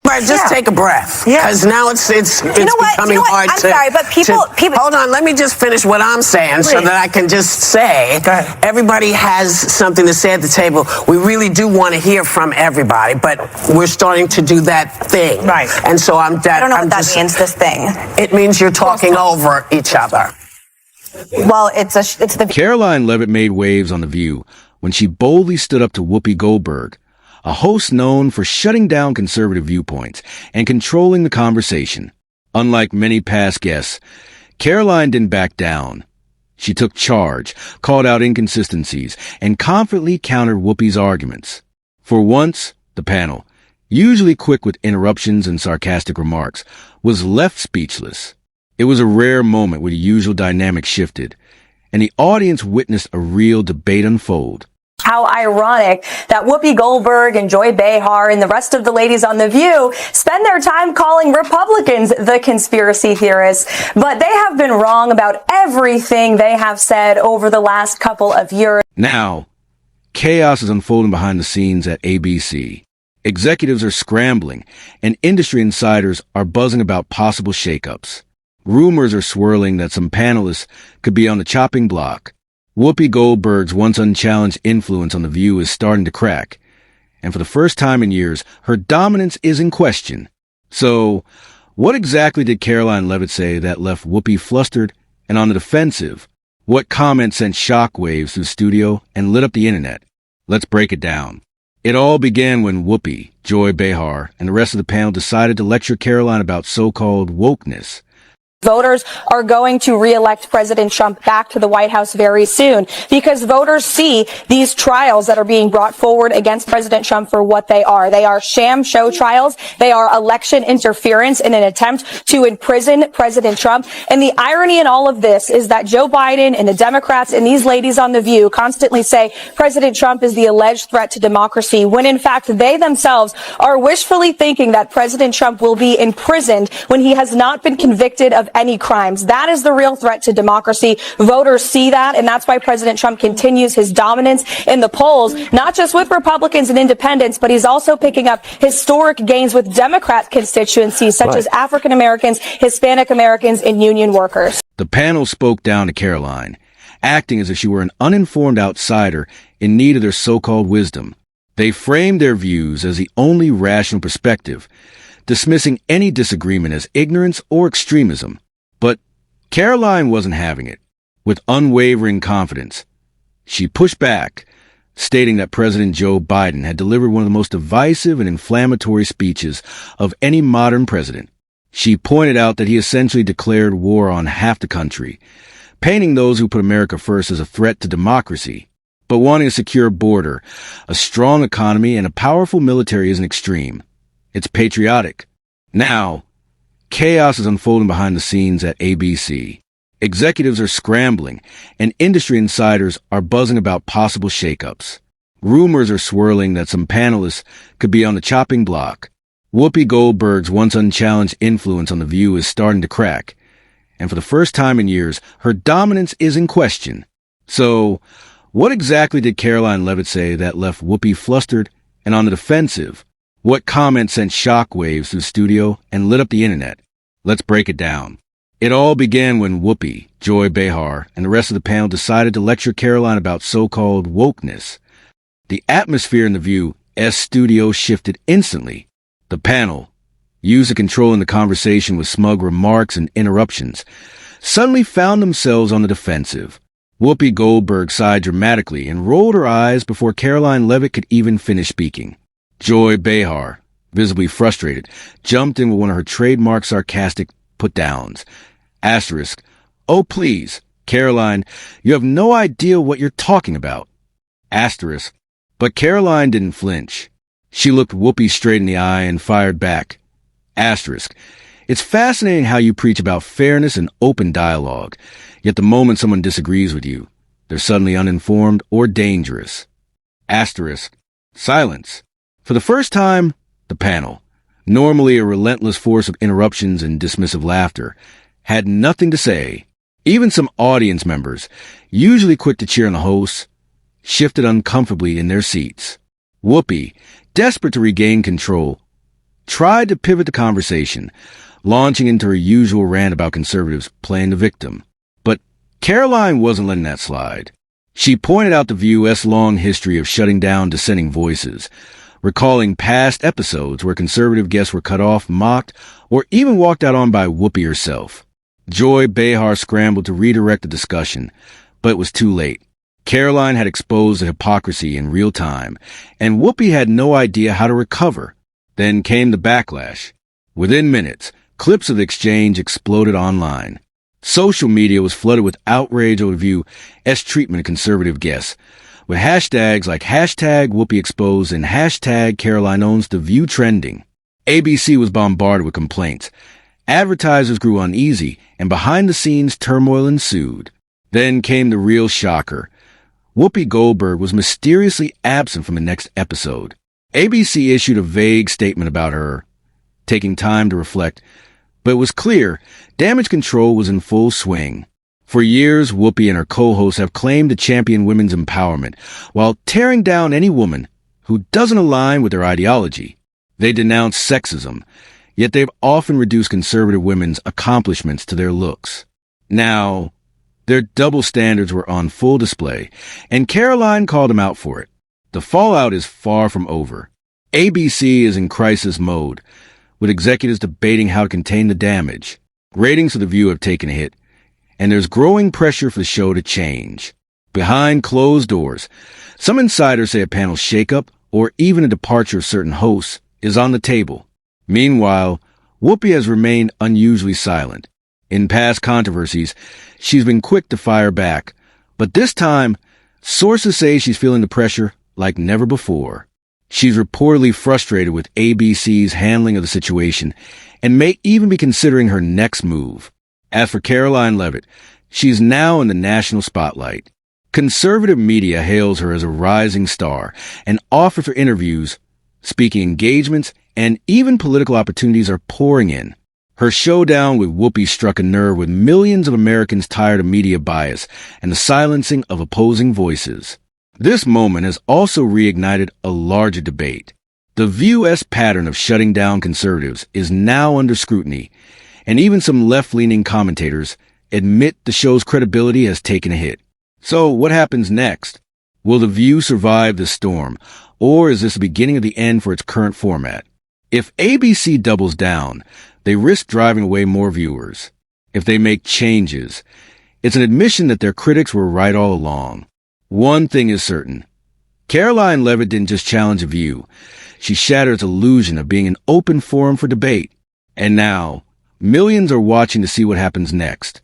Right, just take a breath. Because now it's becoming hard I'm sorry, but people. Hold on, let me just finish what I'm saying so that I can just say everybody has something to say at the table. We really do want to hear from everybody, but we're starting to do that thing. Right. And so I don't know what that means, this thing. It means you're talking over each other. Well, it's the... Karoline Leavitt made waves on The View when she boldly stood up to Whoopi Goldberg, a host known for shutting down conservative viewpoints and controlling the conversation. Unlike many past guests, Karoline didn't back down. She took charge, called out inconsistencies, and confidently countered Whoopi's arguments. For once, the panel, usually quick with interruptions and sarcastic remarks, was left speechless. It was a rare moment where the usual dynamic shifted, and the audience witnessed a real debate unfold. How ironic that Whoopi Goldberg and Joy Behar and the rest of the ladies on The View spend their time calling Republicans the conspiracy theorists, but they have been wrong about everything they have said over the last couple of years. Now, chaos is unfolding behind the scenes at ABC. Executives are scrambling, and industry insiders are buzzing about possible shakeups. Rumors are swirling that some panelists could be on the chopping block. Whoopi Goldberg's once unchallenged influence on The View is starting to crack, and for the first time in years, her dominance is in question. So, what exactly did Karoline Leavitt say that left Whoopi flustered and on the defensive? What comment sent shockwaves through the studio and lit up the internet? Let's break it down. It all began when Whoopi, Joy Behar, and the rest of the panel decided to lecture Karoline about so-called wokeness. Voters are going to re-elect President Trump back to the White House very soon because voters see these trials that are being brought forward against President Trump for what they are. They are sham show trials. They are election interference in an attempt to imprison President Trump. And the irony in all of this is that Joe Biden and the Democrats and these ladies on The View constantly say President Trump is the alleged threat to democracy, when in fact they themselves are wishfully thinking that President Trump will be imprisoned when he has not been convicted of any crimes. That is the real threat to democracy. Voters see that, and that's why President Trump continues his dominance in the polls, not just with Republicans and independents, but he's also picking up historic gains with Democrat constituencies such as African Americans, Hispanic Americans, and union workers. The panel spoke down to Karoline, acting as if she were an uninformed outsider in need of their so-called wisdom. They framed their views as the only rational perspective, dismissing any disagreement as ignorance or extremism. But Karoline wasn't having it. With unwavering confidence, she pushed back, stating that President Joe Biden had delivered one of the most divisive and inflammatory speeches of any modern president. She pointed out that he essentially declared war on half the country, painting those who put America first as a threat to democracy. But wanting a secure border, a strong economy, and a powerful military isn't extreme. It's patriotic. Now, chaos is unfolding behind the scenes at ABC. Executives are scrambling, and industry insiders are buzzing about possible shakeups. Rumors are swirling that some panelists could be on the chopping block. Whoopi Goldberg's once unchallenged influence on The View is starting to crack, and for the first time in years, her dominance is in question. So, what exactly did Karoline Leavitt say that left Whoopi flustered and on the defensive? What comment sent shockwaves through the studio and lit up the internet? Let's break it down. It all began when Whoopi, Joy Behar, and the rest of the panel decided to lecture Karoline about so-called wokeness. The atmosphere in The View studio shifted instantly. The panel, used to controlling the conversation with smug remarks and interruptions, suddenly found themselves on the defensive. Whoopi Goldberg sighed dramatically and rolled her eyes before Karoline Leavitt could even finish speaking. Joy Behar, visibly frustrated, jumped in with one of her trademark sarcastic put-downs. Asterisk. Oh, please, Karoline, you have no idea what you're talking about. Asterisk. But Karoline didn't flinch. She looked Whoopi straight in the eye and fired back. Asterisk. It's fascinating how you preach about fairness and open dialogue, yet the moment someone disagrees with you, they're suddenly uninformed or dangerous. Asterisk. Silence. For the first time, the panel, normally a relentless force of interruptions and dismissive laughter, had nothing to say. Even some audience members, usually quick to cheer on the hosts, shifted uncomfortably in their seats. Whoopi, desperate to regain control, tried to pivot the conversation, launching into her usual rant about conservatives playing the victim. But Karoline wasn't letting that slide. She pointed out the View's long history of shutting down dissenting voices, recalling past episodes where conservative guests were cut off, mocked, or even walked out on by Whoopi herself. Joy Behar scrambled to redirect the discussion, but it was too late. Karoline had exposed the hypocrisy in real time, and Whoopi had no idea how to recover. Then came the backlash. Within minutes, clips of the exchange exploded online. Social media was flooded with outrage over the View's treatment of conservative guests, with hashtags like hashtag Whoopi exposed and hashtag Karoline owns the View trending. ABC was bombarded with complaints. Advertisers grew uneasy, and behind-the-scenes turmoil ensued. Then came the real shocker. Whoopi Goldberg was mysteriously absent from the next episode. ABC issued a vague statement about her, taking time to reflect, but it was clear damage control was in full swing. For years, Whoopi and her co-hosts have claimed to champion women's empowerment while tearing down any woman who doesn't align with their ideology. They denounce sexism, yet they've often reduced conservative women's accomplishments to their looks. Now, their double standards were on full display, and Karoline called them out for it. The fallout is far from over. ABC is in crisis mode, with executives debating how to contain the damage. Ratings for The View have taken a hit, and there's growing pressure for the show to change. Behind closed doors, some insiders say a panel shakeup or even a departure of certain hosts is on the table. Meanwhile, Whoopi has remained unusually silent. In past controversies, she's been quick to fire back, but this time, sources say she's feeling the pressure like never before. She's reportedly frustrated with ABC's handling of the situation and may even be considering her next move. As for Karoline Leavitt, she's now in the national spotlight. Conservative media hails her as a rising star and offers her interviews, speaking engagements, and even political opportunities are pouring in. Her showdown with Whoopi struck a nerve with millions of Americans tired of media bias and the silencing of opposing voices. This moment has also reignited a larger debate. The View's pattern of shutting down conservatives is now under scrutiny, and even some left-leaning commentators admit the show's credibility has taken a hit. So what happens next? Will The View survive the storm, or is this the beginning of the end for its current format? If ABC doubles down, they risk driving away more viewers. If they make changes, it's an admission that their critics were right all along. One thing is certain. Karoline Leavitt didn't just challenge The View. She shattered its illusion of being an open forum for debate. And now, millions are watching to see what happens next.